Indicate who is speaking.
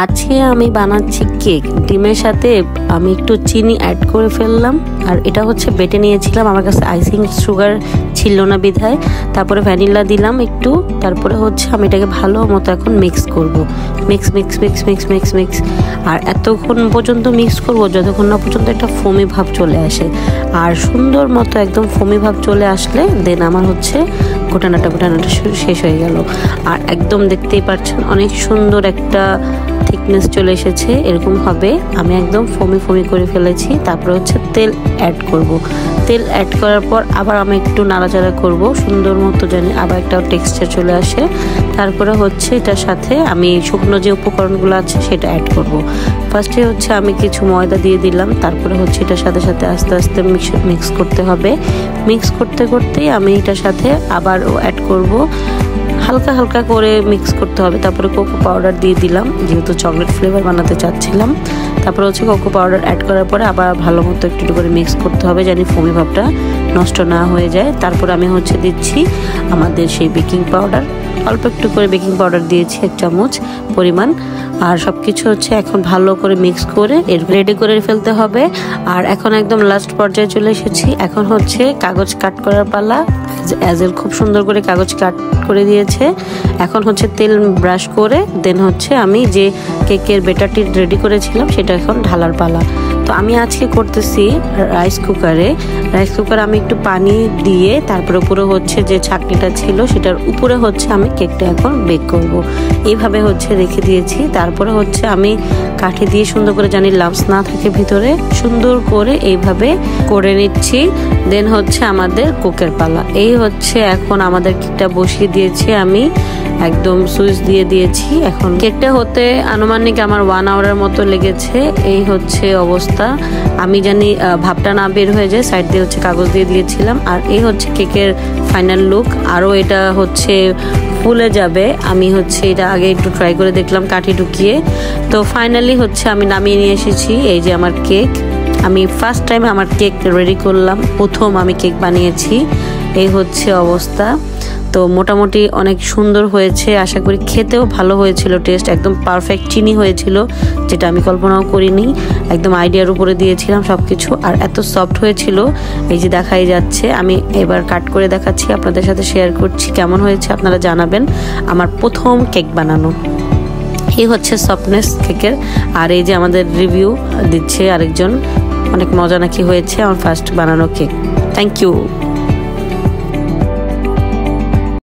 Speaker 1: আজকে আমি বানাচ্ছি কেক। ডিমের সাথে আমি একটু চিনি অ্যাড করে ফেললাম, আর এটা হচ্ছে বেটে নিয়েছিলাম, আমার কাছে আইসিং সুগার ছিল না বিধায়। তারপরে ভ্যানিলা দিলাম একটু, তারপরে হচ্ছে আমি এটাকে ভালো মতো এখন মিক্স করব। Mix mix mix mix mix mix আর এতক্ষণ পর্যন্ত মিক্স করব যতক্ষণ না পর্যন্ত একটা ফোমি ভাব চলে আসে। আর সুন্দর মতো একদম ফোমি ভাব চলে আসলে দেন আমার হচ্ছে ঘোটানাটা শেষ হয়ে গেল। আর একদম দেখতেই পাচ্ছেন অনেক সুন্দর একটা থিকনেস চলে এসেছে, এরকম হবে। আমি একদম ফোমি ফোমি করে ফেলেছি। তারপরে হচ্ছে তেল অ্যাড করব। তেল অ্যাড করার পর আবার আমি একটু নাড়াচাড়া করব সুন্দর মতো, জানি আবার একটা টেক্সচার চলে আসে। তারপরে হচ্ছে এটার সাথে আমি শুকনো যে উপকরণগুলো আছে সেটা অ্যাড করব। ফার্স্টে হচ্ছে আমি কিছু ময়দা দিয়ে দিলাম, তারপরে হচ্ছে এটার সাথে সাথে আস্তে আস্তে মিক্স করতে হবে। মিক্স করতে করতেই আমি এটার সাথে আবারও অ্যাড করব, হালকা হালকা করে মিক্স করতে হবে। তারপরে কোকো পাউডার দিয়ে দিলাম, যেহেতু চকলেট ফ্লেভার বানাতে চাচ্ছিলাম। তারপরে হচ্ছে কোকো পাউডার অ্যাড করার পরে আবার ভালো মতো একটু করে মিক্স করতে হবে, জানি ফোমি ভাবটা নষ্ট না হয়ে যায়। তারপর আমি হচ্ছে দিচ্ছি আমাদের সেই বেকিং পাউডার, অল্প একটু করে বেকিং পাউডার দিয়েছি 1 চামচ পরিমাণ। আর সব কিছু হচ্ছে এখন ভালো করে মিক্স করে রেডি করে ফেলতে হবে। আর এখন একদম লাস্ট পর্যায়ে চলে এসেছি। এখন হচ্ছে কাগজ কাট করার পালা। অ্যাজেল খুব সুন্দর করে কাগজ কাট করে দিয়েছে। এখন হচ্ছে তেল ব্রাশ করে দেন হচ্ছে আমি যে কেকের ব্যাটারটি রেডি করেছিলাম সেটা এখন ঢালার পালা। তো আমি আজকে করতেছি রাইস কুকারে আমি একটু পানি দিয়ে তারপরে উপরে হচ্ছে যে ছাঁকনিটা ছিল সেটার উপরে হচ্ছে আমি কেকটা এখন বেক করব। এইভাবে হচ্ছে রেখে দিয়েছি। তারপরে হচ্ছে আমি কাঠি দিয়ে সুন্দর করে জানি লাম্পস না থাকে ভিতরে, সুন্দর করে এইভাবে করে নিচ্ছি। দেন হচ্ছে আমাদের কোকের পালা। এই হচ্ছে এখন আমাদের কেকটা বসিয়ে দিয়েছি, আমি একদম সুইচ দিয়ে দিয়েছি। এখন কেকটা হতে আনুমানিক আমার 1 আওয়ারের মতো লেগেছে। এই হচ্ছে অবস্থা। আমি জানি ভাবটা না বের হয়ে যায়, সাইড দিয়ে হচ্ছে কাগজ দিয়ে দিয়েছিলাম। আর এই হচ্ছে কেকের ফাইনাল লুক। আরও এটা হচ্ছে ফুলে যাবে। আমি হচ্ছে এটা আগে একটু ট্রাই করে দেখলাম কাঠি ঢুকিয়ে। তো ফাইনালি হচ্ছে আমি নামিয়ে নিয়ে এসেছি। এই যে আমার কেক, আমি ফার্স্ট টাইম আমার কেক রেডি করলাম, প্রথম আমি কেক বানিয়েছি। এই হচ্ছে অবস্থা। তো মোটামুটি অনেক সুন্দর হয়েছে, আশা করি খেতেও ভালো হয়েছিল। টেস্ট একদম পারফেক্ট চিনি হয়েছিল, যেটা আমি কল্পনাও করিনি। একদম আইডিয়ার উপরে দিয়েছিলাম সব কিছু। আর এত সফট হয়েছিল, এই যে দেখাই যাচ্ছে। আমি এবার কাট করে দেখাচ্ছি, আপনাদের সাথে শেয়ার করছি কেমন হয়েছে, আপনারা জানাবেন। আমার প্রথম কেক বানানো। এই হচ্ছে সফটনেস কেকের। আর এই যে আমাদের রিভিউ দিচ্ছে আরেকজন, অনেক মজা নাকি হয়েছে আমার ফার্স্ট বানানো কেক। Thank you.